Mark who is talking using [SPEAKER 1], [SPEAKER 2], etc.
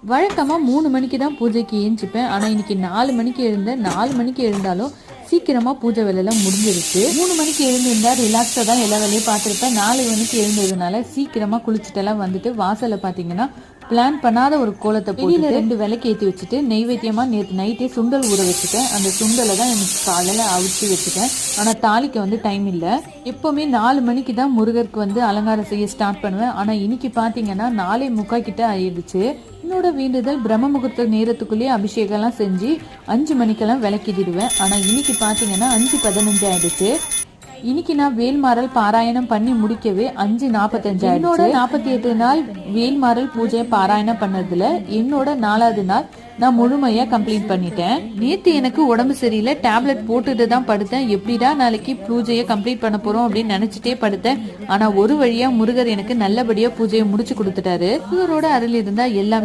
[SPEAKER 1] வழக்கமாக 3 மணிக்கு தான் பூஜைக்கு ஏஞ்சிப்பேன். ஆனால் இன்னைக்கு 4 மணிக்கு எழுந்தேன். 4 மணிக்கு எழுந்தாலும் சீக்கிரமாக பூஜை வேலையெல்லாம் முடிஞ்சிருச்சு. 3 மணிக்கு எழுந்திருந்தா ரிலாக்ஸாக தான் எல்லா வேலையும் பார்த்துருப்பேன். 4 மணிக்கு எழுந்ததுனால சீக்கிரமாக குளிச்சுட்டெல்லாம் வந்துட்டு வாசலை பார்த்தீங்கன்னா பிளான் பண்ணாத ஒரு கோலத்தை போட்டு 2 விளக்கு ஏற்றி வச்சுட்டு நெய்வேத்தியமாக நேற்று நைட்டே சுண்டல் ஊற வச்சுட்டேன். அந்த சுண்டலை தான் எனக்கு காலையில் அவிச்சு வச்சுட்டேன். ஆனால் தாளிக்க வந்து டைம் இல்லை. எப்போவுமே 4 மணிக்கு தான் முருகருக்கு வந்து அலங்காரம் செய்ய ஸ்டார்ட் பண்ணுவேன். ஆனால் இன்னைக்கு பார்த்தீங்கன்னா 4:45 கிட்ட ஆயிடுச்சு. என்னோட வேண்டுதல் பிரம்ம முகூர்த்த நேரத்துக்குள்ளேயே அபிஷேகம்லாம் செஞ்சு 5 மணிக்கெல்லாம் விளக்கிடுவேன். ஆனால் இன்னைக்கு பார்த்தீங்கன்னா 5:15 ஆயிடுச்சு. இன்னைக்கு நான் வேல்மாறல் பாராயணம் பண்ணி முடிக்கவே 5:45. என்னோட 48 நாள் வேல்மாறல் பூஜையை பாராயணம் பண்ணதுல என்னோட 4வது நாள் நான் முழுமையா கம்ப்ளீட் பண்ணிட்டேன். நேத்து எனக்கு உடம்பு சரியில்லை, டேப்லெட் போட்டுட்டு தான் படுத்தேன். எப்படிடா நாளைக்கு பூஜையை கம்ப்ளீட் பண்ண போறோம் அப்படின்னு நினைச்சிட்டே படுத்தேன். ஆனா ஒரு வழியா முருகர் எனக்கு நல்லபடியா பூஜையை முடிச்சு கொடுத்துட்டாரு. முருகரோட அருள் இருந்தா எல்லாமே